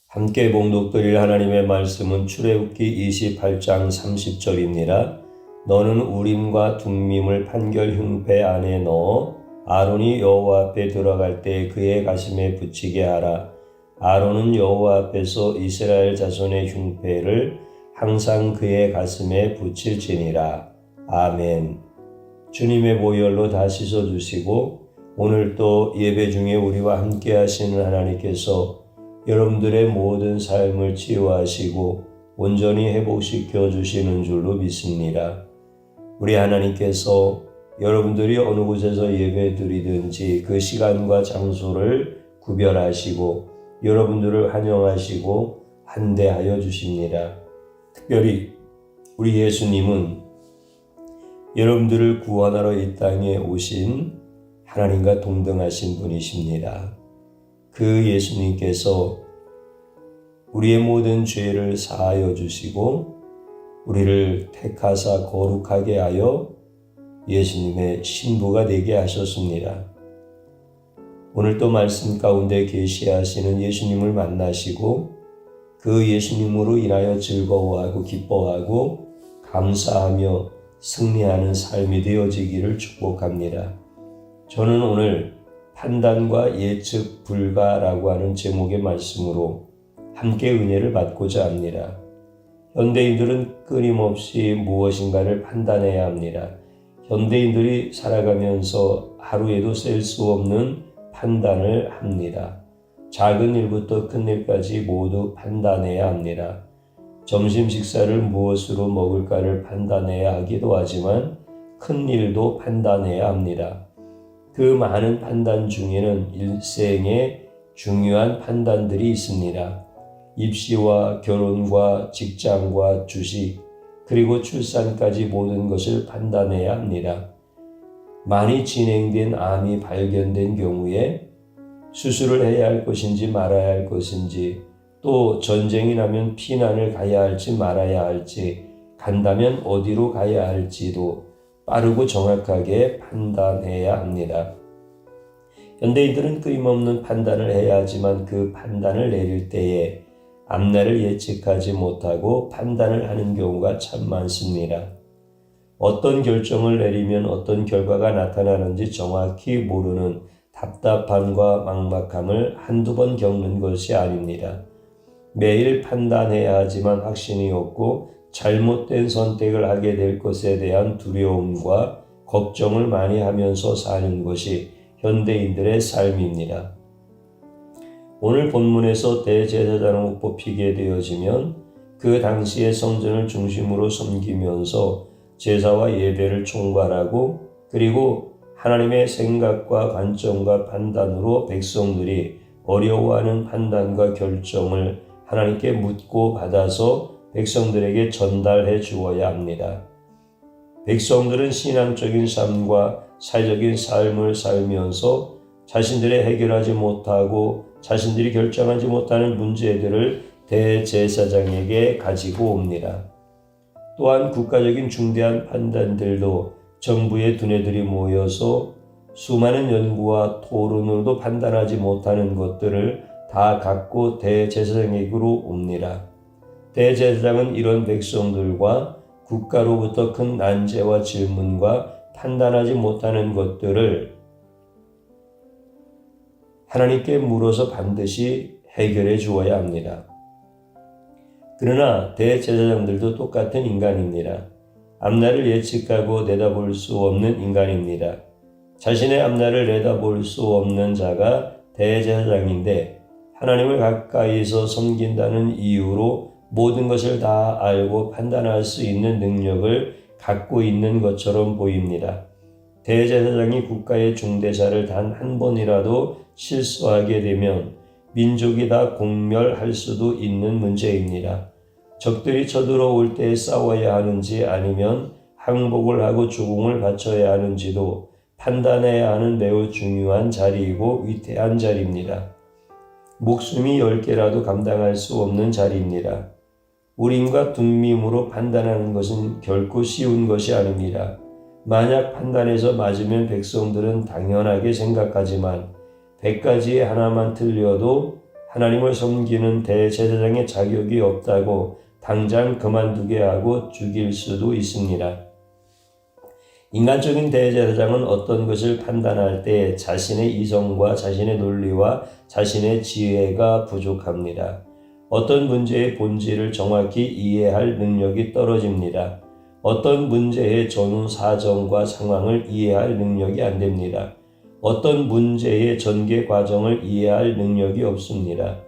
함께 봉독드릴 하나님의 말씀은 출애굽기 28장 30절입니다. 너는 우림과 둠밈을 판결 흉패 안에 넣어 아론이 여호와 앞에 들어갈 때 그의 가슴에 붙이게 하라. 아론은 여호와 앞에서 이스라엘 자손의 흉패를 항상 그의 가슴에 붙일지니라. 아멘. 주님의 보혈로 다 씻어주시고 오늘 또 예배 중에 우리와 함께 하시는 하나님께서 여러분들의 모든 삶을 치유하시고 온전히 회복시켜 주시는 줄로 믿습니다. 우리 하나님께서 여러분들이 어느 곳에서 예배 드리든지 그 시간과 장소를 구별하시고 여러분들을 환영하시고 환대하여 주십니다. 특별히 우리 예수님은 여러분들을 구원하러 이 땅에 오신 하나님과 동등하신 분이십니다. 그 예수님께서 우리의 모든 죄를 사하여 주시고 우리를 택하사 거룩하게 하여 예수님의 신부가 되게 하셨습니다. 오늘 또 말씀 가운데 계시하시는 예수님을 만나시고 그 예수님으로 인하여 즐거워하고 기뻐하고 감사하며 승리하는 삶이 되어지기를 축복합니다. 저는 오늘 판단과 예측 불가라고 하는 제목의 말씀으로 함께 은혜를 받고자 합니다. 현대인들은 끊임없이 무엇인가를 판단해야 합니다. 현대인들이 살아가면서 하루에도 셀 수 없는 판단을 합니다. 작은 일부터 큰 일까지 모두 판단해야 합니다. 점심 식사를 무엇으로 먹을까를 판단해야 하기도 하지만 큰 일도 판단해야 합니다. 그 많은 판단 중에는 일생에 중요한 판단들이 있습니다. 입시와 결혼과 직장과 주식 그리고 출산까지 모든 것을 판단해야 합니다. 많이 진행된 암이 발견된 경우에 수술을 해야 할 것인지 말아야 할 것인지 또 전쟁이 나면 피난을 가야 할지 말아야 할지 간다면 어디로 가야 할지도 빠르고 정확하게 판단해야 합니다. 현대인들은 끊임없는 판단을 해야 하지만 그 판단을 내릴 때에 앞날을 예측하지 못하고 판단을 하는 경우가 참 많습니다. 어떤 결정을 내리면 어떤 결과가 나타나는지 정확히 모르는 답답함과 막막함을 한두 번 겪는 것이 아닙니다. 매일 판단해야 하지만 확신이 없고 잘못된 선택을 하게 될 것에 대한 두려움과 걱정을 많이 하면서 사는 것이 현대인들의 삶입니다. 오늘 본문에서 대제사장으로 뽑히게 되어지면 그 당시의 성전을 중심으로 섬기면서 제사와 예배를 총괄하고 그리고 하나님의 생각과 관점과 판단으로 백성들이 어려워하는 판단과 결정을 하나님께 묻고 받아서 백성들에게 전달해 주어야 합니다. 백성들은 신앙적인 삶과 사회적인 삶을 살면서 자신들이 해결하지 못하고 자신들이 결정하지 못하는 문제들을 대제사장에게 가지고 옵니다. 또한 국가적인 중대한 판단들도 정부의 두뇌들이 모여서 수많은 연구와 토론으로도 판단하지 못하는 것들을 다 갖고 대제사장에게로 옵니다. 대제사장은 이런 백성들과 국가로부터 큰 난제와 질문과 판단하지 못하는 것들을 하나님께 물어서 반드시 해결해 주어야 합니다. 그러나 대제사장들도 똑같은 인간입니다. 앞날을 예측하고 내다볼 수 없는 인간입니다. 자신의 앞날을 내다볼 수 없는 자가 대제사장인데 하나님을 가까이서 섬긴다는 이유로 모든 것을 다 알고 판단할 수 있는 능력을 갖고 있는 것처럼 보입니다. 대제사장이 국가의 중대사를 단 한 번이라도 실수하게 되면 민족이 다 공멸할 수도 있는 문제입니다. 적들이 쳐들어올 때 싸워야 하는지 아니면 항복을 하고 죽음을 바쳐야 하는지도 판단해야 하는 매우 중요한 자리이고 위태한 자리입니다. 목숨이 10개라도 감당할 수 없는 자리입니다. 우림과 둠밈으로 판단하는 것은 결코 쉬운 것이 아닙니다. 만약 판단해서 맞으면 백성들은 당연하게 생각하지만 100가지에 하나만 틀려도 하나님을 섬기는 대제사장의 자격이 없다고 당장 그만두게 하고 죽일 수도 있습니다. 인간적인 대제사장은 어떤 것을 판단할 때 자신의 이성과 자신의 논리와 자신의 지혜가 부족합니다. 어떤 문제의 본질을 정확히 이해할 능력이 떨어집니다. 어떤 문제의 전후 사정과 상황을 이해할 능력이 안 됩니다. 어떤 문제의 전개 과정을 이해할 능력이 없습니다.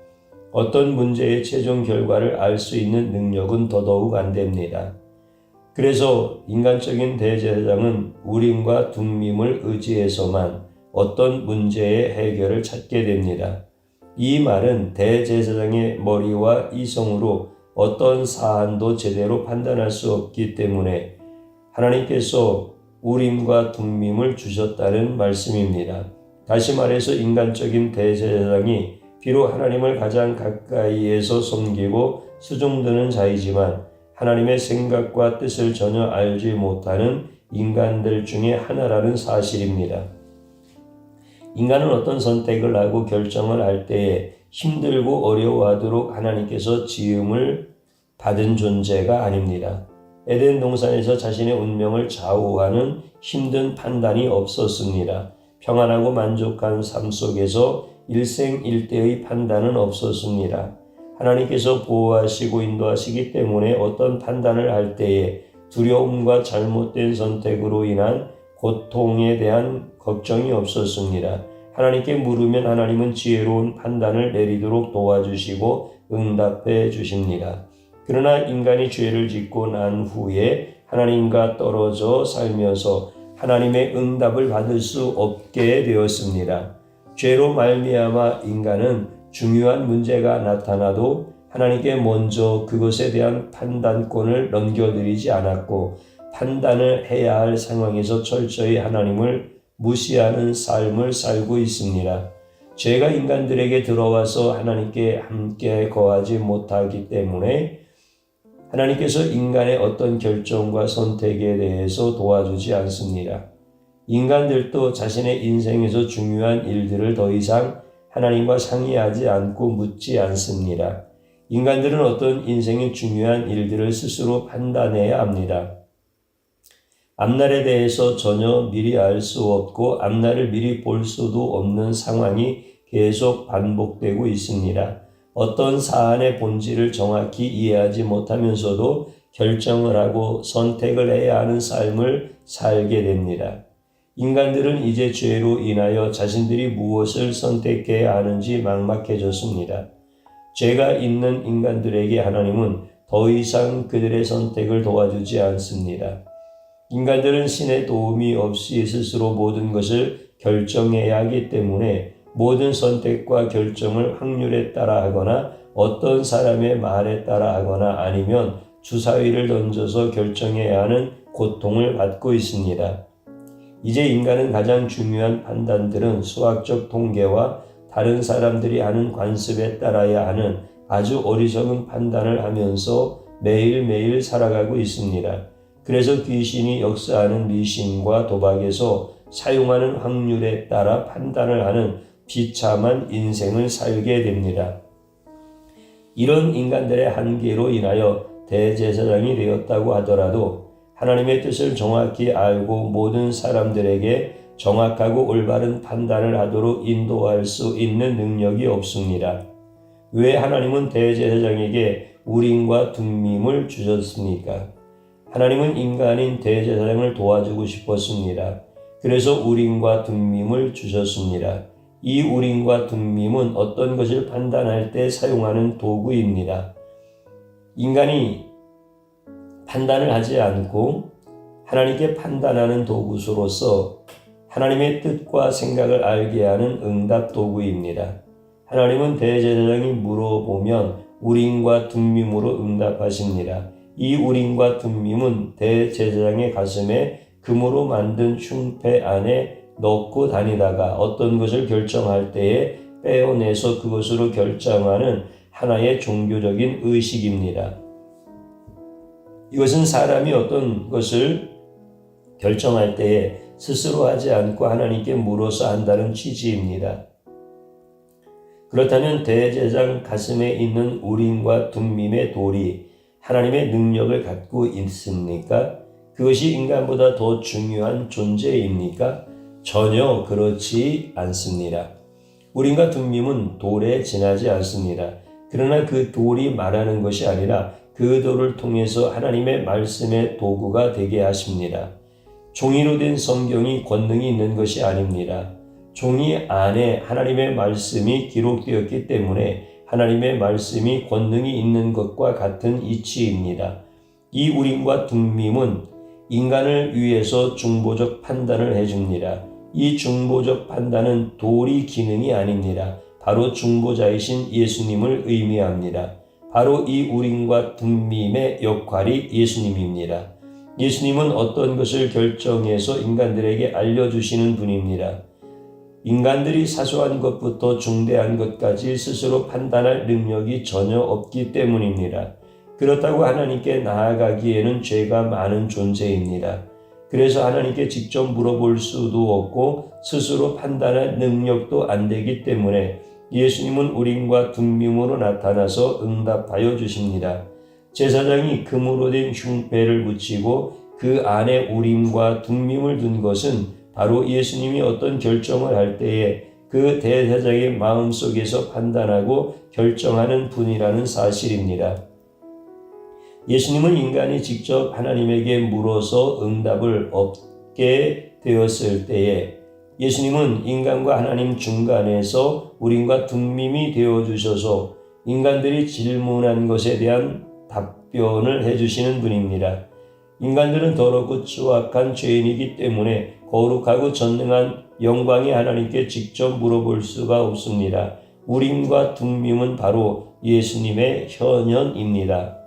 어떤 문제의 최종 결과를 알 수 있는 능력은 더더욱 안 됩니다. 그래서 인간적인 대제사장은 우림과 둠밈을 의지해서만 어떤 문제의 해결을 찾게 됩니다. 이 말은 대제사장의 머리와 이성으로 어떤 사안도 제대로 판단할 수 없기 때문에 하나님께서 우림과 둠밈을 주셨다는 말씀입니다. 다시 말해서 인간적인 대제사장이 비록 하나님을 가장 가까이에서 섬기고 수종드는 자이지만 하나님의 생각과 뜻을 전혀 알지 못하는 인간들 중에 하나라는 사실입니다. 인간은 어떤 선택을 하고 결정을 할 때에 힘들고 어려워하도록 하나님께서 지음을 받은 존재가 아닙니다. 에덴 동산에서 자신의 운명을 좌우하는 힘든 판단이 없었습니다. 평안하고 만족한 삶 속에서 일생일대의 판단은 없었습니다. 하나님께서 보호하시고 인도하시기 때문에 어떤 판단을 할 때에 두려움과 잘못된 선택으로 인한 고통에 대한 걱정이 없었습니다. 하나님께 물으면 하나님은 지혜로운 판단을 내리도록 도와주시고 응답해 주십니다. 그러나 인간이 죄를 짓고 난 후에 하나님과 떨어져 살면서 하나님의 응답을 받을 수 없게 되었습니다. 죄로 말미암아 인간은 중요한 문제가 나타나도 하나님께 먼저 그것에 대한 판단권을 넘겨드리지 않았고 판단을 해야 할 상황에서 철저히 하나님을 무시하는 삶을 살고 있습니다. 죄가 인간들에게 들어와서 하나님께 함께 거하지 못하기 때문에 하나님께서 인간의 어떤 결정과 선택에 대해서 도와주지 않습니다. 인간들도 자신의 인생에서 중요한 일들을 더 이상 하나님과 상의하지 않고 묻지 않습니다. 인간들은 어떤 인생의 중요한 일들을 스스로 판단해야 합니다. 앞날에 대해서 전혀 미리 알 수 없고 앞날을 미리 볼 수도 없는 상황이 계속 반복되고 있습니다. 어떤 사안의 본질을 정확히 이해하지 못하면서도 결정을 하고 선택을 해야 하는 삶을 살게 됩니다. 인간들은 이제 죄로 인하여 자신들이 무엇을 선택해야 하는지 막막해졌습니다. 죄가 있는 인간들에게 하나님은 더 이상 그들의 선택을 도와주지 않습니다. 인간들은 신의 도움이 없이 스스로 모든 것을 결정해야 하기 때문에 모든 선택과 결정을 확률에 따라 하거나 어떤 사람의 말에 따라 하거나 아니면 주사위를 던져서 결정해야 하는 고통을 받고 있습니다. 이제 인간은 가장 중요한 판단들은 수학적 통계와 다른 사람들이 하는 관습에 따라야 하는 아주 어리석은 판단을 하면서 매일매일 살아가고 있습니다. 그래서 귀신이 역사하는 미신과 도박에서 사용하는 확률에 따라 판단을 하는 비참한 인생을 살게 됩니다. 이런 인간들의 한계로 인하여 대제사장이 되었다고 하더라도 하나님의 뜻을 정확히 알고 모든 사람들에게 정확하고 올바른 판단을 하도록 인도할 수 있는 능력이 없습니다. 왜 하나님은 대제사장에게 우림과 둠밈을 주셨습니까? 하나님은 인간인 대제사장을 도와주고 싶었습니다. 그래서 우림과 둠밈을 주셨습니다. 이 우림과 둠밈은 어떤 것을 판단할 때 사용하는 도구입니다. 인간이 판단을 하지 않고 하나님께 판단하는 도구로서 하나님의 뜻과 생각을 알게 하는 응답 도구입니다. 하나님은 대제사장이 물어보면 우림과 둠밈으로 응답하십니다. 이 우림과 둠밈은 대제사장의 가슴에 금으로 만든 흉패 안에 넣고 다니다가 어떤 것을 결정할 때에 빼어내서 그것으로 결정하는 하나의 종교적인 의식입니다. 이것은 사람이 어떤 것을 결정할 때에 스스로 하지 않고 하나님께 물어서 한다는 취지입니다. 그렇다면 대제사장 가슴에 있는 우림과 둠밈의 돌이 하나님의 능력을 갖고 있습니까? 그것이 인간보다 더 중요한 존재입니까? 전혀 그렇지 않습니다. 우림과 둠밈은 돌에 지나지 않습니다. 그러나 그 돌이 말하는 것이 아니라 그 돌을 통해서 하나님의 말씀의 도구가 되게 하십니다. 종이로 된 성경이 권능이 있는 것이 아닙니다. 종이 안에 하나님의 말씀이 기록되었기 때문에 하나님의 말씀이 권능이 있는 것과 같은 이치입니다. 이 우림과 둠밈은 인간을 위해서 중보적 판단을 해줍니다. 이 중보적 판단은 돌이 기능이 아닙니다. 바로 중보자이신 예수님을 의미합니다. 바로 이 우림과 둠밈의 역할이 예수님입니다. 예수님은 어떤 것을 결정해서 인간들에게 알려주시는 분입니다. 인간들이 사소한 것부터 중대한 것까지 스스로 판단할 능력이 전혀 없기 때문입니다. 그렇다고 하나님께 나아가기에는 죄가 많은 존재입니다. 그래서 하나님께 직접 물어볼 수도 없고 스스로 판단할 능력도 안 되기 때문에 예수님은 우림과 둠밈으로 나타나서 응답하여 주십니다. 제사장이 금으로 된 흉패를 붙이고 그 안에 우림과 둠밈을 둔 것은 바로 예수님이 어떤 결정을 할 때에 그 대제사장의 마음속에서 판단하고 결정하는 분이라는 사실입니다. 예수님은 인간이 직접 하나님에게 물어서 응답을 얻게 되었을 때에 예수님은 인간과 하나님 중간에서 우림과 둠밈이 되어주셔서 인간들이 질문한 것에 대한 답변을 해주시는 분입니다. 인간들은 더럽고 추악한 죄인이기 때문에 거룩하고 전능한 영광의 하나님께 직접 물어볼 수가 없습니다. 우림과 둠밈은 바로 예수님의 현현입니다.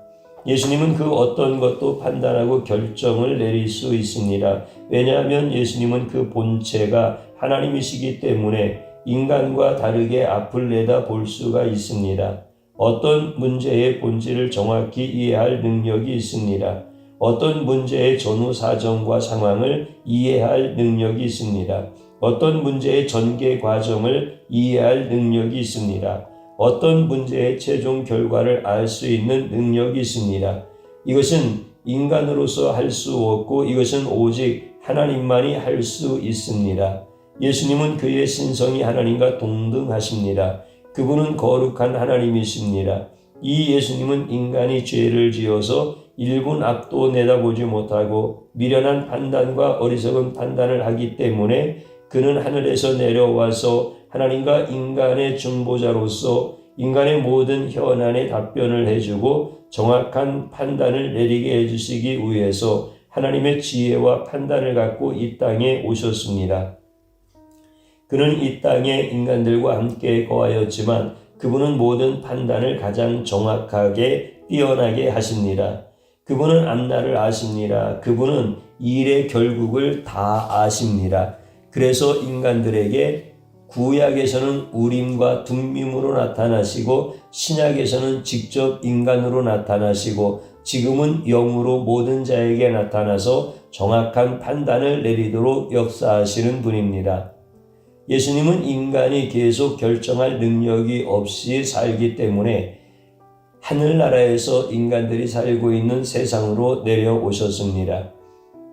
예수님은 그 어떤 것도 판단하고 결정을 내릴 수 있습니다. 왜냐하면 예수님은 그 본체가 하나님이시기 때문에 인간과 다르게 앞을 내다볼 수가 있습니다. 어떤 문제의 본질을 정확히 이해할 능력이 있습니다. 어떤 문제의 전후 사정과 상황을 이해할 능력이 있습니다. 어떤 문제의 전개 과정을 이해할 능력이 있습니다. 어떤 문제의 최종 결과를 알 수 있는 능력이 있습니다. 이것은 인간으로서 할 수 없고 이것은 오직 하나님만이 할 수 있습니다. 예수님은 그의 신성이 하나님과 동등하십니다. 그분은 거룩한 하나님이십니다. 이 예수님은 인간이 죄를 지어서 1분 앞도 내다보지 못하고 미련한 판단과 어리석은 판단을 하기 때문에 그는 하늘에서 내려와서 하나님과 인간의 중보자로서 인간의 모든 현안에 답변을 해주고 정확한 판단을 내리게 해주시기 위해서 하나님의 지혜와 판단을 갖고 이 땅에 오셨습니다. 그는 이 땅에 인간들과 함께 거하였지만 그분은 모든 판단을 가장 정확하게 뛰어나게 하십니다. 그분은 앞날을 아십니다. 그분은 일의 결국을 다 아십니다. 그래서 인간들에게 구약에서는 우림과 둠밈으로 나타나시고 신약에서는 직접 인간으로 나타나시고 지금은 영으로 모든 자에게 나타나서 정확한 판단을 내리도록 역사하시는 분입니다. 예수님은 인간이 계속 결정할 능력이 없이 살기 때문에 하늘나라에서 인간들이 살고 있는 세상으로 내려오셨습니다.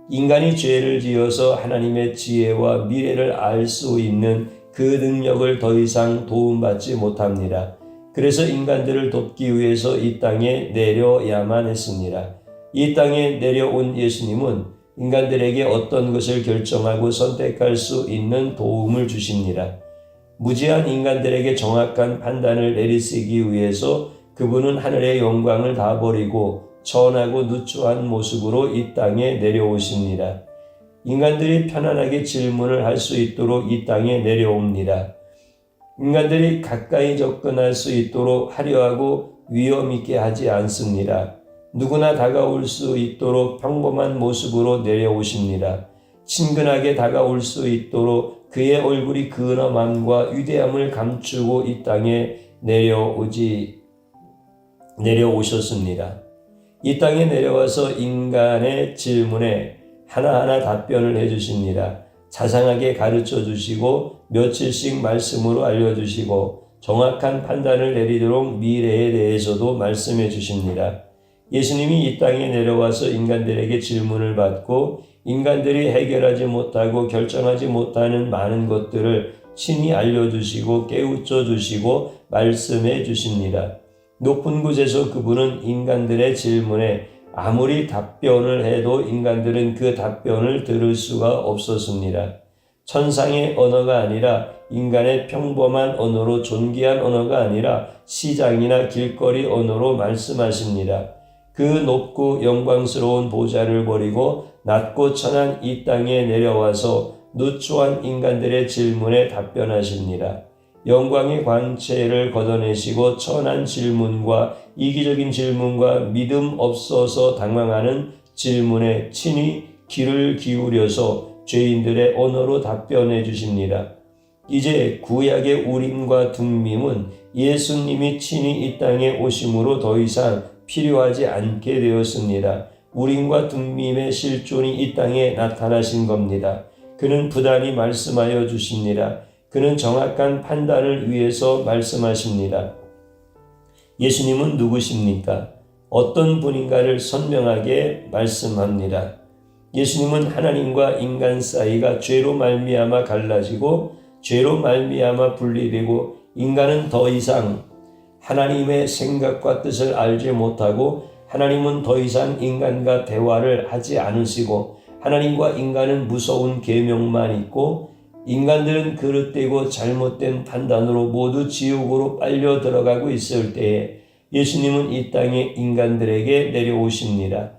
인간이 죄를 지어서 하나님의 지혜와 미래를 알 수 있는 그 능력을 더 이상 도움받지 못합니다. 그래서 인간들을 돕기 위해서 이 땅에 내려야만 했습니다. 이 땅에 내려온 예수님은 인간들에게 어떤 것을 결정하고 선택할 수 있는 도움을 주십니다. 무지한 인간들에게 정확한 판단을 내리시기 위해서 그분은 하늘의 영광을 다 버리고 천하고 누추한 모습으로 이 땅에 내려오십니다. 인간들이 편안하게 질문을 할 수 있도록 이 땅에 내려옵니다. 인간들이 가까이 접근할 수 있도록 화려하고 위험 있게 하지 않습니다. 누구나 다가올 수 있도록 평범한 모습으로 내려오십니다. 친근하게 다가올 수 있도록 그의 얼굴이 근엄함과 위대함을 감추고 이 땅에 내려오셨습니다. 이 땅에 내려와서 인간의 질문에 하나하나 답변을 해주십니다. 자상하게 가르쳐 주시고 며칠씩 말씀으로 알려주시고 정확한 판단을 내리도록 미래에 대해서도 말씀해 주십니다. 예수님이 이 땅에 내려와서 인간들에게 질문을 받고 인간들이 해결하지 못하고 결정하지 못하는 많은 것들을 친히 알려주시고 깨우쳐 주시고 말씀해 주십니다. 높은 곳에서 그분은 인간들의 질문에 아무리 답변을 해도 인간들은 그 답변을 들을 수가 없었습니다. 천상의 언어가 아니라 인간의 평범한 언어로 존귀한 언어가 아니라 시장이나 길거리 언어로 말씀하십니다. 그 높고 영광스러운 보좌를 버리고 낮고 천한 이 땅에 내려와서 누추한 인간들의 질문에 답변하십니다. 영광의 광채를 걷어내시고 천한 질문과 이기적인 질문과 믿음 없어서 당황하는 질문에 친히 귀를 기울여서 죄인들의 언어로 답변해 주십니다. 이제 구약의 우림과 둠밈은 예수님이 친히 이 땅에 오심으로 더 이상 필요하지 않게 되었습니다. 우림과 둠밈의 실존이 이 땅에 나타나신 겁니다. 그는 부단히 말씀하여 주십니다. 그는 정확한 판단을 위해서 말씀하십니다. 예수님은 누구십니까? 어떤 분인가를 선명하게 말씀합니다. 예수님은 하나님과 인간 사이가 죄로 말미암아 갈라지고 죄로 말미암아 분리되고 인간은 더 이상 하나님의 생각과 뜻을 알지 못하고 하나님은 더 이상 인간과 대화를 하지 않으시고 하나님과 인간은 무서운 계명만 있고 인간들은 그릇되고 잘못된 판단으로 모두 지옥으로 빨려 들어가고 있을 때에 예수님은 이 땅에 인간들에게 내려오십니다.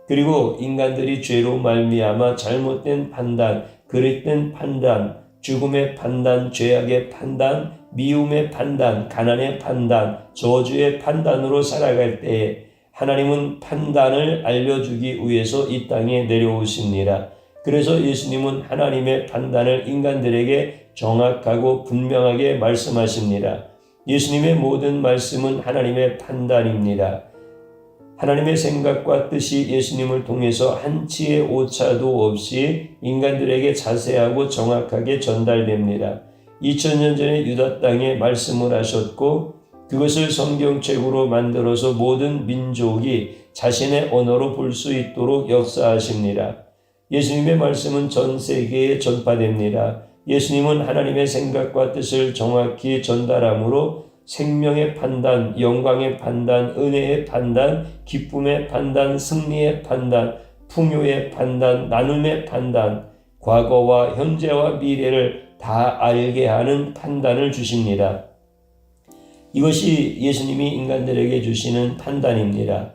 그리고 인간들이 죄로 말미암아 잘못된 판단, 그릇된 판단, 죽음의 판단, 죄악의 판단, 미움의 판단, 가난의 판단, 저주의 판단으로 살아갈 때에 하나님은 판단을 알려주기 위해서 이 땅에 내려오십니다. 그래서 예수님은 하나님의 판단을 인간들에게 정확하고 분명하게 말씀하십니다. 예수님의 모든 말씀은 하나님의 판단입니다. 하나님의 생각과 뜻이 예수님을 통해서 한치의 오차도 없이 인간들에게 자세하고 정확하게 전달됩니다. 2000년 전에 유다 땅에 말씀을 하셨고 그것을 성경책으로 만들어서 모든 민족이 자신의 언어로 볼 수 있도록 역사하십니다. 예수님의 말씀은 전 세계에 전파됩니다. 예수님은 하나님의 생각과 뜻을 정확히 전달함으로 생명의 판단, 영광의 판단, 은혜의 판단, 기쁨의 판단, 승리의 판단, 풍요의 판단, 나눔의 판단, 과거와 현재와 미래를 다 알게 하는 판단을 주십니다. 이것이 예수님이 인간들에게 주시는 판단입니다.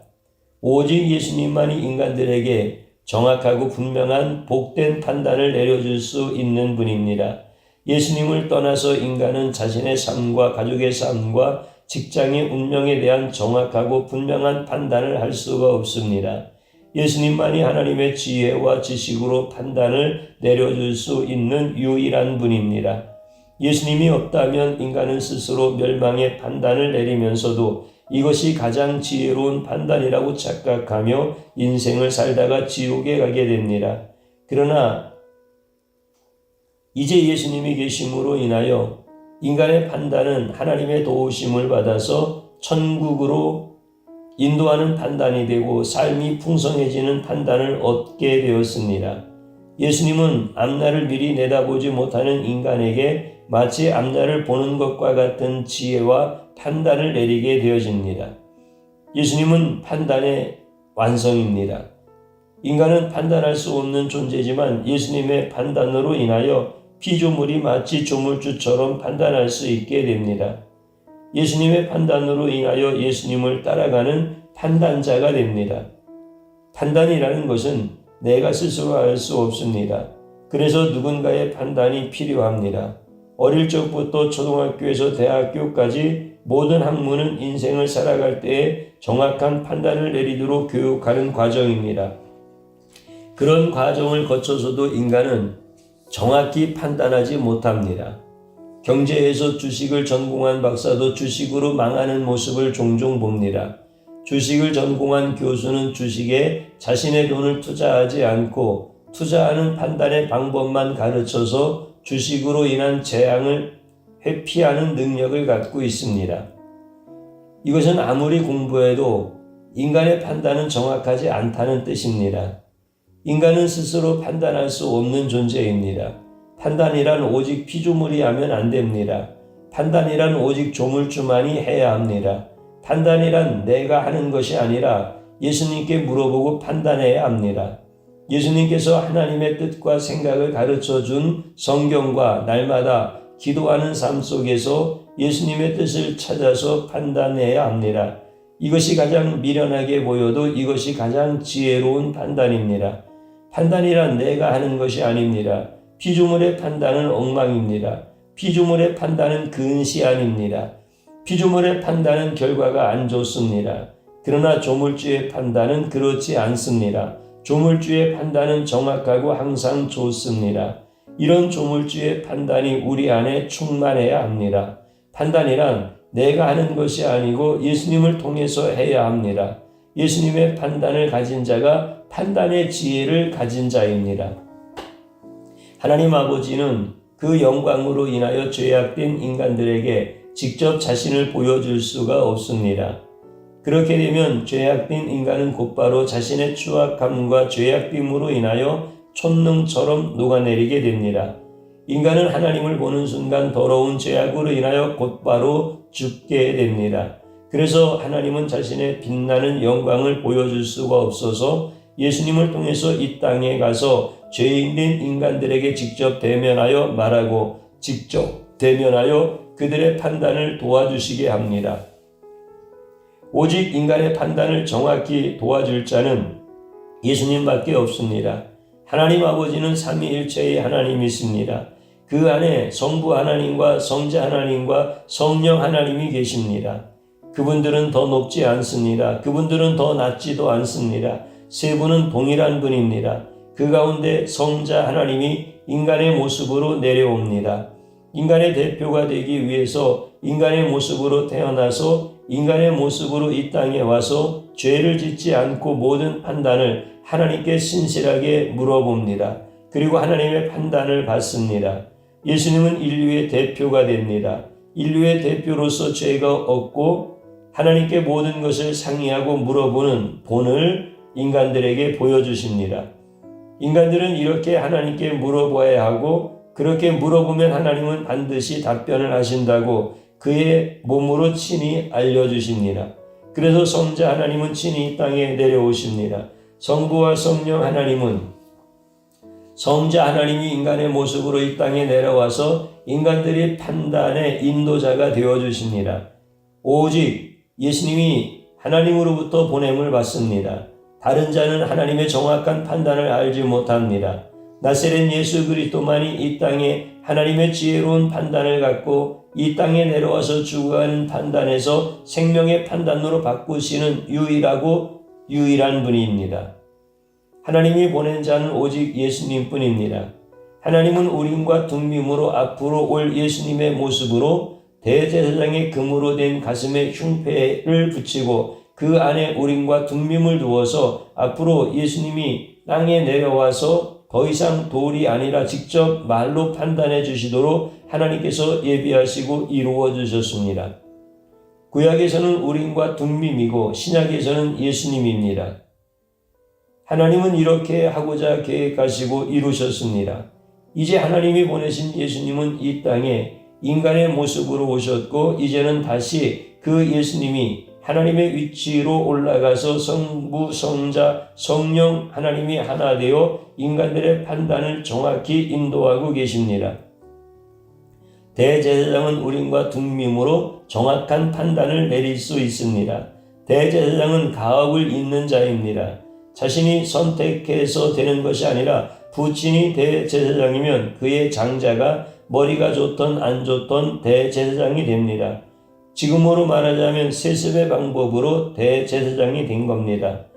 오직 예수님만이 인간들에게 정확하고 분명한 복된 판단을 내려줄 수 있는 분입니다. 예수님을 떠나서 인간은 자신의 삶과 가족의 삶과 직장의 운명에 대한 정확하고 분명한 판단을 할 수가 없습니다. 예수님만이 하나님의 지혜와 지식으로 판단을 내려줄 수 있는 유일한 분입니다. 예수님이 없다면 인간은 스스로 멸망의 판단을 내리면서도 이것이 가장 지혜로운 판단이라고 착각하며 인생을 살다가 지옥에 가게 됩니다. 그러나 이제 예수님이 계심으로 인하여 인간의 판단은 하나님의 도우심을 받아서 천국으로 인도하는 판단이 되고 삶이 풍성해지는 판단을 얻게 되었습니다. 예수님은 앞날을 미리 내다보지 못하는 인간에게 마치 앞날을 보는 것과 같은 지혜와 판단을 내리게 되어집니다. 예수님은 판단의 완성입니다. 인간은 판단할 수 없는 존재지만 예수님의 판단으로 인하여 피조물이 마치 조물주처럼 판단할 수 있게 됩니다. 예수님의 판단으로 인하여 예수님을 따라가는 판단자가 됩니다. 판단이라는 것은 내가 스스로 알 수 없습니다. 그래서 누군가의 판단이 필요합니다. 어릴 적부터 초등학교에서 대학교까지 모든 학문은 인생을 살아갈 때에 정확한 판단을 내리도록 교육하는 과정입니다. 그런 과정을 거쳐서도 인간은 정확히 판단하지 못합니다. 경제에서 주식을 전공한 박사도 주식으로 망하는 모습을 종종 봅니다. 주식을 전공한 교수는 주식에 자신의 돈을 투자하지 않고 투자하는 판단의 방법만 가르쳐서 주식으로 인한 재앙을 회피하는 능력을 갖고 있습니다. 이것은 아무리 공부해도 인간의 판단은 정확하지 않다는 뜻입니다. 인간은 스스로 판단할 수 없는 존재입니다. 판단이란 오직 피조물이 하면 안 됩니다. 판단이란 오직 조물주만이 해야 합니다. 판단이란 내가 하는 것이 아니라 예수님께 물어보고 판단해야 합니다. 예수님께서 하나님의 뜻과 생각을 가르쳐 준 성경과 날마다 기도하는 삶 속에서 예수님의 뜻을 찾아서 판단해야 합니다. 이것이 가장 미련하게 보여도 이것이 가장 지혜로운 판단입니다. 판단이란 내가 하는 것이 아닙니다. 피조물의 판단은 엉망입니다. 피조물의 판단은 근시안입니다. 피조물의 판단은 결과가 안 좋습니다. 그러나 조물주의 판단은 그렇지 않습니다. 조물주의 판단은 정확하고 항상 좋습니다. 이런 조물주의 판단이 우리 안에 충만해야 합니다. 판단이란 내가 하는 것이 아니고 예수님을 통해서 해야 합니다. 예수님의 판단을 가진 자가 판단의 지혜를 가진 자입니다. 하나님 아버지는 그 영광으로 인하여 죄악된 인간들에게 직접 자신을 보여줄 수가 없습니다. 그렇게 되면 죄악된 인간은 곧바로 자신의 추악함과 죄악됨으로 인하여 촛능처럼 녹아내리게 됩니다. 인간은 하나님을 보는 순간 더러운 죄악으로 인하여 곧바로 죽게 됩니다. 그래서 하나님은 자신의 빛나는 영광을 보여줄 수가 없어서 예수님을 통해서 이 땅에 가서 죄인된 인간들에게 직접 대면하여 말하고 직접 대면하여 그들의 판단을 도와주시게 합니다. 오직 인간의 판단을 정확히 도와줄 자는 예수님밖에 없습니다. 하나님 아버지는 삼위일체의 하나님이십니다. 그 안에 성부 하나님과 성자 하나님과 성령 하나님이 계십니다. 그분들은 더 높지 않습니다. 그분들은 더 낮지도 않습니다. 세 분은 동일한 분입니다. 그 가운데 성자 하나님이 인간의 모습으로 내려옵니다. 인간의 대표가 되기 위해서 인간의 모습으로 태어나서 인간의 모습으로 이 땅에 와서 죄를 짓지 않고 모든 판단을 하나님께 신실하게 물어봅니다. 그리고 하나님의 판단을 받습니다. 예수님은 인류의 대표가 됩니다. 인류의 대표로서 죄가 없고 하나님께 모든 것을 상의하고 물어보는 본을 인간들에게 보여주십니다. 인간들은 이렇게 하나님께 물어봐야 하고 그렇게 물어보면 하나님은 반드시 답변을 하신다고 그의 몸으로 친히 알려주십니다. 그래서 성자 하나님은 친히 이 땅에 내려오십니다. 성부와 성령 하나님은 성자 하나님이 인간의 모습으로 이 땅에 내려와서 인간들의 판단의 인도자가 되어주십니다. 오직 예수님이 하나님으로부터 보냄을 받습니다. 다른 자는 하나님의 정확한 판단을 알지 못합니다. 나세렛 예수 그리스도만이 이 땅에 하나님의 지혜로운 판단을 갖고 이 땅에 내려와서 죽어가는 판단에서 생명의 판단으로 바꾸시는 유일한 분입니다. 하나님이 보낸 자는 오직 예수님뿐입니다. 하나님은 우림과 둠밈으로 앞으로 올 예수님의 모습으로 대제사장의 금으로 된 가슴에 흉패를 붙이고 그 안에 우림과 둠밈을 두어서 앞으로 예수님이 땅에 내려와서 더 이상 돌이 아니라 직접 말로 판단해 주시도록 하나님께서 예비하시고 이루어 주셨습니다. 구약에서는 우림과 둠밈이고 신약에서는 예수님입니다. 하나님은 이렇게 하고자 계획하시고 이루셨습니다. 이제 하나님이 보내신 예수님은 이 땅에 인간의 모습으로 오셨고 이제는 다시 그 예수님이 하나님의 위치로 올라가서 성부, 성자, 성령 하나님이 하나 되어 인간들의 판단을 정확히 인도하고 계십니다. 대제사장은 우림과 둠밈으로 정확한 판단을 내릴 수 있습니다. 대제사장은 가업을 잇는 자입니다. 자신이 선택해서 되는 것이 아니라 부친이 대제사장이면 그의 장자가 머리가 좋던 안 좋던 대제사장이 됩니다. 지금으로 말하자면 세습의 방법으로 대제사장이 된 겁니다.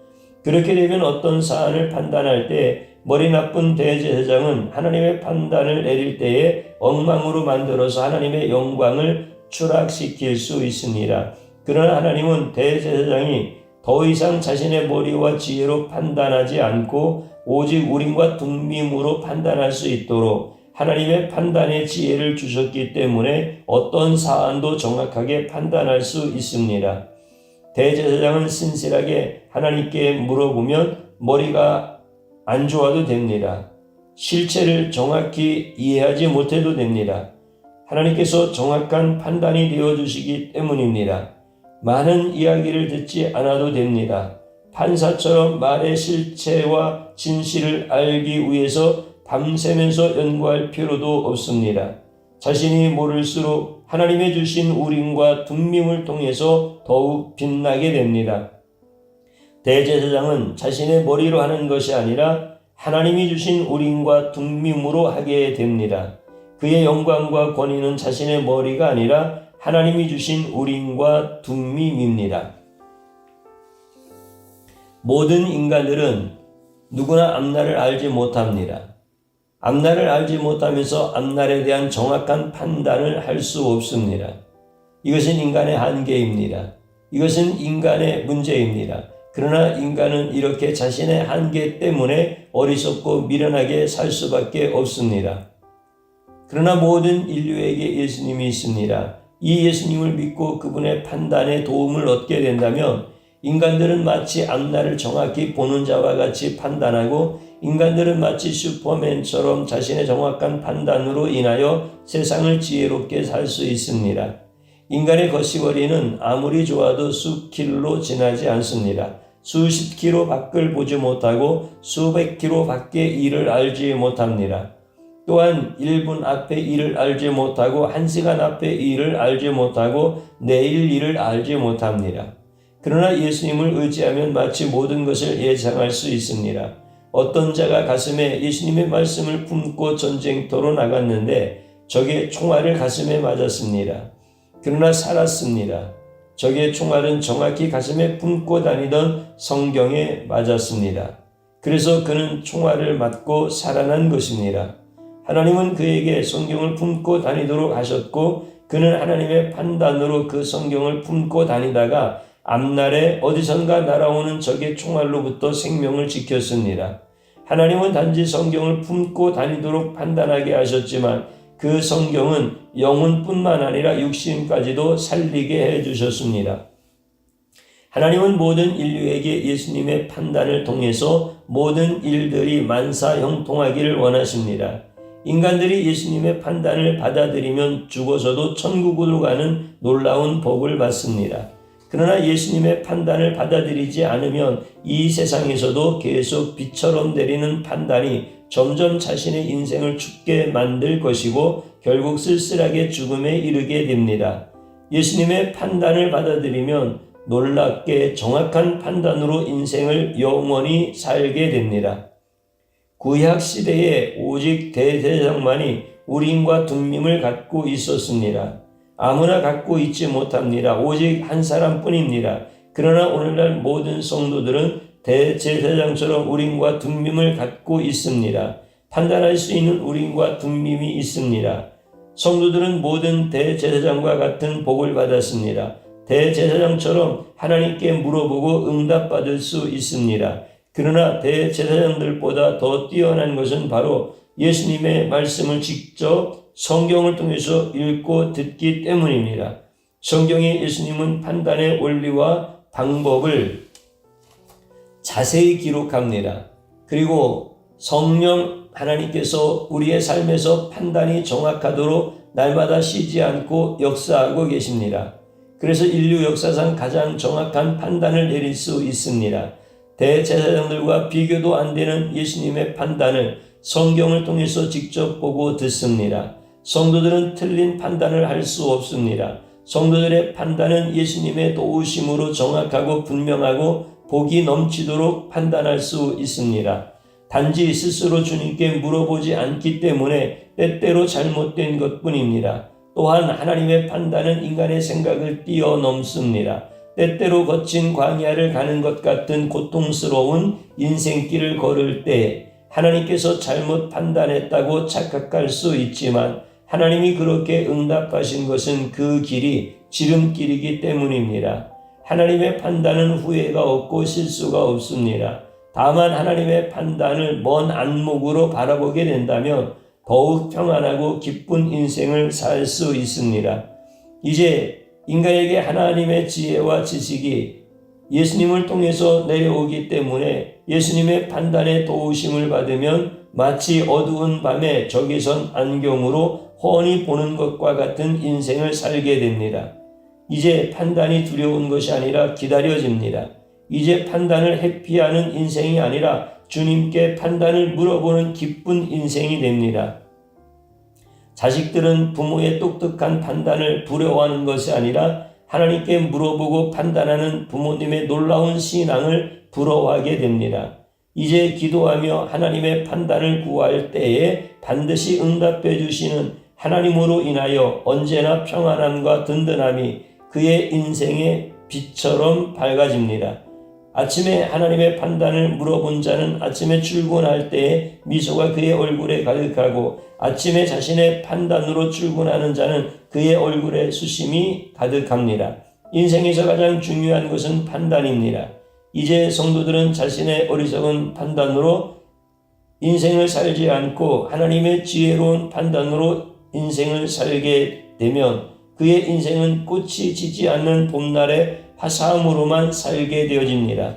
그렇게 되면 어떤 사안을 판단할 때 머리 나쁜 대제사장은 하나님의 판단을 내릴 때에 엉망으로 만들어서 하나님의 영광을 추락시킬 수 있습니다. 그러나 하나님은 대제사장이 더 이상 자신의 머리와 지혜로 판단하지 않고 오직 우림과 둠밈으로 판단할 수 있도록 하나님의 판단의 지혜를 주셨기 때문에 어떤 사안도 정확하게 판단할 수 있습니다. 대제사장은 신실하게 하나님께 물어보면 머리가 안 좋아도 됩니다. 실체를 정확히 이해하지 못해도 됩니다. 하나님께서 정확한 판단이 되어주시기 때문입니다. 많은 이야기를 듣지 않아도 됩니다. 판사처럼 말의 실체와 진실을 알기 위해서 밤새면서 연구할 필요도 없습니다. 자신이 모를수록 하나님의 주신 우림과 둠밈을 통해서 더욱 빛나게 됩니다. 대제사장은 자신의 머리로 하는 것이 아니라 하나님이 주신 우림과 둠밈으로 하게 됩니다. 그의 영광과 권위는 자신의 머리가 아니라 하나님이 주신 우림과 둠밈입니다. 모든 인간들은 누구나 앞날을 알지 못합니다. 앞날을 알지 못하면서 앞날에 대한 정확한 판단을 할 수 없습니다. 이것은 인간의 한계입니다. 이것은 인간의 문제입니다. 그러나 인간은 이렇게 자신의 한계 때문에 어리석고 미련하게 살 수밖에 없습니다. 그러나 모든 인류에게 예수님이 있습니다. 이 예수님을 믿고 그분의 판단에 도움을 얻게 된다면 인간들은 마치 앞날을 정확히 보는 자와 같이 판단하고 인간들은 마치 슈퍼맨처럼 자신의 정확한 판단으로 인하여 세상을 지혜롭게 살 수 있습니다. 인간의 거시거리는 아무리 좋아도 수킬로 지나지 않습니다. 수십 킬로 밖을 보지 못하고 수백 킬로 밖의 일을 알지 못합니다. 또한 1분 앞의 일을 알지 못하고 1시간 앞의 일을 알지 못하고 내일 일을 알지 못합니다. 그러나 예수님을 의지하면 마치 모든 것을 예상할 수 있습니다. 어떤 자가 가슴에 예수님의 말씀을 품고 전쟁터로 나갔는데 적의 총알을 가슴에 맞았습니다. 그러나 살았습니다. 적의 총알은 정확히 가슴에 품고 다니던 성경에 맞았습니다. 그래서 그는 총알을 맞고 살아난 것입니다. 하나님은 그에게 성경을 품고 다니도록 하셨고 그는 하나님의 판단으로 그 성경을 품고 다니다가 앞날에 어디선가 날아오는 적의 총알로부터 생명을 지켰습니다. 하나님은 단지 성경을 품고 다니도록 판단하게 하셨지만 그 성경은 영혼뿐만 아니라 육신까지도 살리게 해주셨습니다. 하나님은 모든 인류에게 예수님의 판단을 통해서 모든 일들이 만사형통하기를 원하십니다. 인간들이 예수님의 판단을 받아들이면 죽어서도 천국으로 가는 놀라운 복을 받습니다. 그러나 예수님의 판단을 받아들이지 않으면 이 세상에서도 계속 비처럼 내리는 판단이 점점 자신의 인생을 죽게 만들 것이고 결국 쓸쓸하게 죽음에 이르게 됩니다. 예수님의 판단을 받아들이면 놀랍게 정확한 판단으로 인생을 영원히 살게 됩니다. 구약 시대에 오직 대제사장만이 우림과 둠밈을 갖고 있었습니다. 아무나 갖고 있지 못합니다. 오직 한 사람뿐입니다. 그러나 오늘날 모든 성도들은 대제사장처럼 우림과 둠밈을 갖고 있습니다. 판단할 수 있는 우림과 둠밈이 있습니다. 성도들은 모든 대제사장과 같은 복을 받았습니다. 대제사장처럼 하나님께 물어보고 응답받을 수 있습니다. 그러나 대제사장들보다 더 뛰어난 것은 바로 예수님의 말씀을 직접 성경을 통해서 읽고 듣기 때문입니다. 성경에 예수님은 판단의 원리와 방법을 자세히 기록합니다. 그리고 성령 하나님께서 우리의 삶에서 판단이 정확하도록 날마다 쉬지 않고 역사하고 계십니다. 그래서 인류 역사상 가장 정확한 판단을 내릴 수 있습니다. 대제사장들과 비교도 안 되는 예수님의 판단을 성경을 통해서 직접 보고 듣습니다. 성도들은 틀린 판단을 할 수 없습니다. 성도들의 판단은 예수님의 도우심으로 정확하고 분명하고 복이 넘치도록 판단할 수 있습니다. 단지 스스로 주님께 물어보지 않기 때문에 때때로 잘못된 것뿐입니다. 또한 하나님의 판단은 인간의 생각을 뛰어넘습니다. 때때로 거친 광야를 가는 것 같은 고통스러운 인생길을 걸을 때 하나님께서 잘못 판단했다고 착각할 수 있지만 하나님이 그렇게 응답하신 것은 그 길이 지름길이기 때문입니다. 하나님의 판단은 후회가 없고 실수가 없습니다. 다만 하나님의 판단을 먼 안목으로 바라보게 된다면 더욱 평안하고 기쁜 인생을 살 수 있습니다. 이제 인간에게 하나님의 지혜와 지식이 예수님을 통해서 내려오기 때문에 예수님의 판단에 도우심을 받으면 마치 어두운 밤에 적이 선 안경으로 훤히 보는 것과 같은 인생을 살게 됩니다. 이제 판단이 두려운 것이 아니라 기다려집니다. 이제 판단을 회피하는 인생이 아니라 주님께 판단을 물어보는 기쁜 인생이 됩니다. 자식들은 부모의 똑똑한 판단을 부러워하는 것이 아니라 하나님께 물어보고 판단하는 부모님의 놀라운 신앙을 부러워하게 됩니다. 이제 기도하며 하나님의 판단을 구할 때에 반드시 응답해 주시는 하나님으로 인하여 언제나 평안함과 든든함이 그의 인생의 빛처럼 밝아집니다. 아침에 하나님의 판단을 물어본 자는 아침에 출근할 때에 미소가 그의 얼굴에 가득하고 아침에 자신의 판단으로 출근하는 자는 그의 얼굴에 수심이 가득합니다. 인생에서 가장 중요한 것은 판단입니다. 이제 성도들은 자신의 어리석은 판단으로 인생을 살지 않고 하나님의 지혜로운 판단으로 인생을 살게 되면 그의 인생은 꽃이 지지 않는 봄날의 화사함으로만 살게 되어집니다.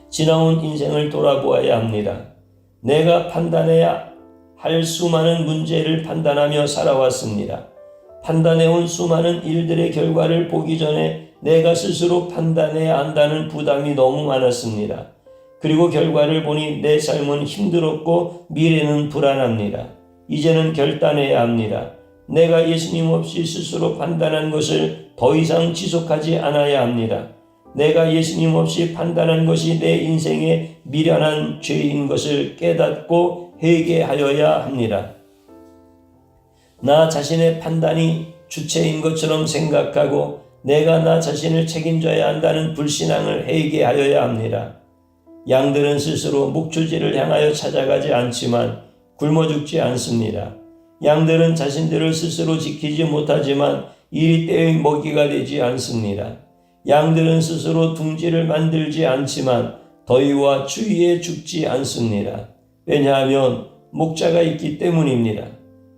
지나온 인생을 돌아보아야 합니다. 내가 판단해야 할 수많은 문제를 판단하며 살아왔습니다. 판단해온 수많은 일들의 결과를 보기 전에 내가 스스로 판단해야 한다는 부담이 너무 많았습니다. 그리고 결과를 보니 내 삶은 힘들었고 미래는 불안합니다. 이제는 결단해야 합니다. 내가 예수님 없이 스스로 판단한 것을 더 이상 지속하지 않아야 합니다. 내가 예수님 없이 판단한 것이 내 인생의 미련한 죄인 것을 깨닫고 회개하여야 합니다. 나 자신의 판단이 주체인 것처럼 생각하고 내가 나 자신을 책임져야 한다는 불신앙을 회개하여야 합니다. 양들은 스스로 목초지를 향하여 찾아가지 않지만 굶어 죽지 않습니다. 양들은 자신들을 스스로 지키지 못하지만 이리 때의 먹이가 되지 않습니다. 양들은 스스로 둥지를 만들지 않지만 더위와 추위에 죽지 않습니다. 왜냐하면 목자가 있기 때문입니다.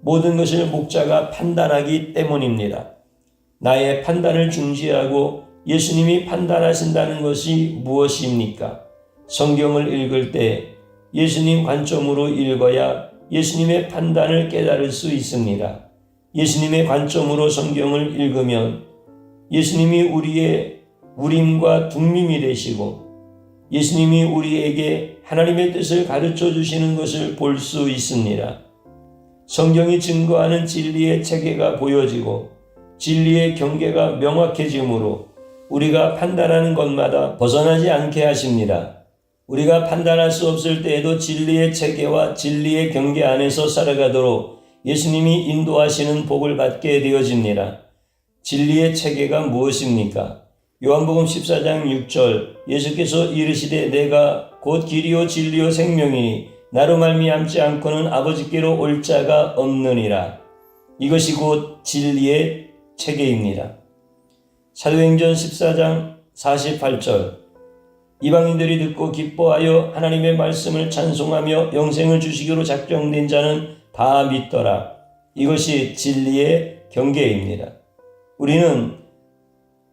모든 것을 목자가 판단하기 때문입니다. 나의 판단을 중지하고 예수님이 판단하신다는 것이 무엇입니까? 성경을 읽을 때 예수님 관점으로 읽어야 예수님의 판단을 깨달을 수 있습니다. 예수님의 관점으로 성경을 읽으면 예수님이 우리의 우림과 둠밈이 되시고 예수님이 우리에게 하나님의 뜻을 가르쳐 주시는 것을 볼 수 있습니다. 성경이 증거하는 진리의 체계가 보여지고 진리의 경계가 명확해지므로 우리가 판단하는 것마다 벗어나지 않게 하십니다. 우리가 판단할 수 없을 때에도 진리의 체계와 진리의 경계 안에서 살아가도록 예수님이 인도하시는 복을 받게 되어집니다. 진리의 체계가 무엇입니까? 요한복음 14장 6절 예수께서 이르시되 내가 곧 길이요 진리요 생명이니 나로 말미암지 않고는 아버지께로 올 자가 없느니라. 이것이 곧 진리의 체계입니다. 사도행전 14장 48절 이방인들이 듣고 기뻐하여 하나님의 말씀을 찬송하며 영생을 주시기로 작정된 자는 다 믿더라. 이것이 진리의 경계입니다. 우리는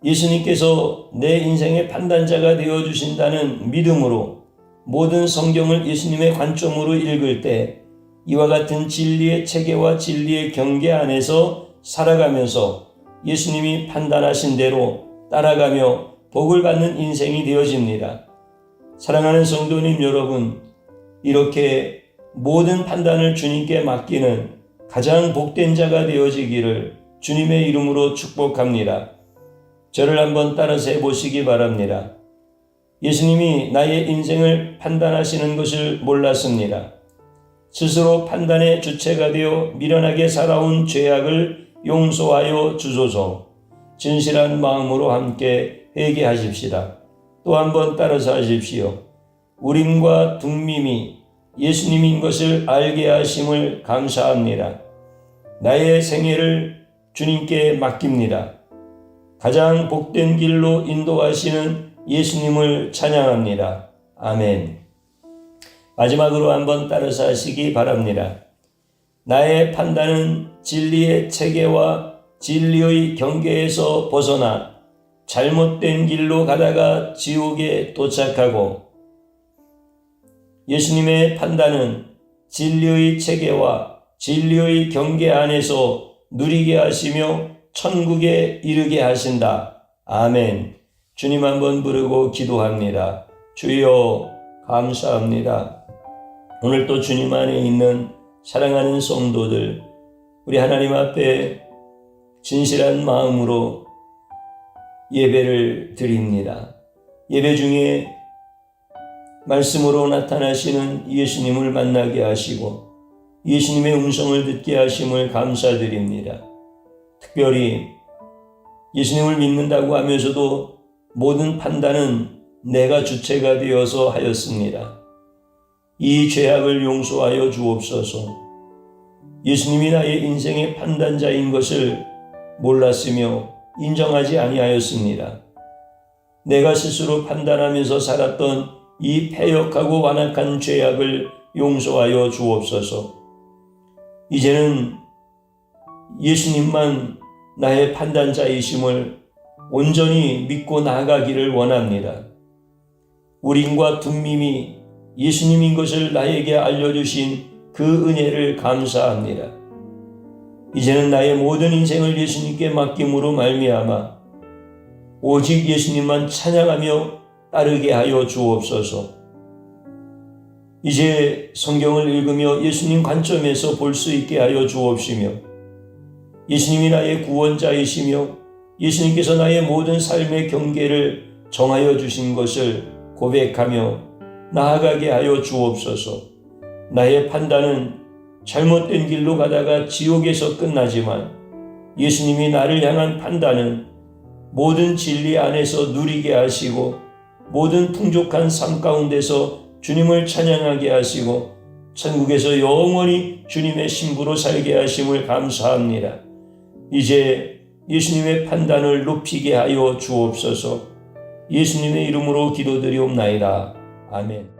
예수님께서 내 인생의 판단자가 되어주신다는 믿음으로 모든 성경을 예수님의 관점으로 읽을 때 이와 같은 진리의 체계와 진리의 경계 안에서 살아가면서 예수님이 판단하신 대로 따라가며 복을 받는 인생이 되어집니다. 사랑하는 성도님 여러분, 이렇게 모든 판단을 주님께 맡기는 가장 복된 자가 되어지기를 주님의 이름으로 축복합니다. 저를 한번 따라서 해보시기 바랍니다. 예수님이 나의 인생을 판단하시는 것을 몰랐습니다. 스스로 판단의 주체가 되어 미련하게 살아온 죄악을 용서하여 주소서. 진실한 마음으로 함께 회개하십시다. 또 한번 따라서 하십시오. 우림과 둠밈이 예수님인 것을 알게 하심을 감사합니다. 나의 생애를 주님께 맡깁니다. 가장 복된 길로 인도하시는 예수님을 찬양합니다. 아멘. 마지막으로 한번 따라서 하시기 바랍니다. 나의 판단은 진리의 체계와 진리의 경계에서 벗어나 잘못된 길로 가다가 지옥에 도착하고, 예수님의 판단은 진리의 체계와 진리의 경계 안에서 누리게 하시며 천국에 이르게 하신다. 아멘. 주님 한번 부르고 기도합니다. 주여 감사합니다. 오늘 또 주님 안에 있는 사랑하는 성도들, 우리 하나님 앞에 진실한 마음으로 예배를 드립니다. 예배 중에 말씀으로 나타나시는 예수님을 만나게 하시고 예수님의 음성을 듣게 하심을 감사드립니다. 특별히 예수님을 믿는다고 하면서도 모든 판단은 내가 주체가 되어서 하였습니다. 이 죄악을 용서하여 주옵소서. 예수님이 나의 인생의 판단자인 것을 몰랐으며 인정하지 아니하였습니다. 내가 스스로 판단하면서 살았던 이 패역하고 완악한 죄악을 용서하여 주옵소서. 이제는 예수님만 나의 판단자이심을 온전히 믿고 나아가기를 원합니다. 우림과 둠밈이 예수님인 것을 나에게 알려주신 그 은혜를 감사합니다. 이제는 나의 모든 인생을 예수님께 맡김으로 말미암아 오직 예수님만 찬양하며 따르게 하여 주옵소서. 이제 성경을 읽으며 예수님 관점에서 볼 수 있게 하여 주옵시며, 예수님이 나의 구원자이시며 예수님께서 나의 모든 삶의 경계를 정하여 주신 것을 고백하며 나아가게 하여 주옵소서. 나의 판단은 잘못된 길로 가다가 지옥에서 끝나지만 예수님이 나를 향한 판단은 모든 진리 안에서 누리게 하시고 모든 풍족한 삶 가운데서 주님을 찬양하게 하시고 천국에서 영원히 주님의 신부로 살게 하심을 감사합니다. 이제 예수님의 판단을 높이게 하여 주옵소서. 예수님의 이름으로 기도드리옵나이다. 아멘.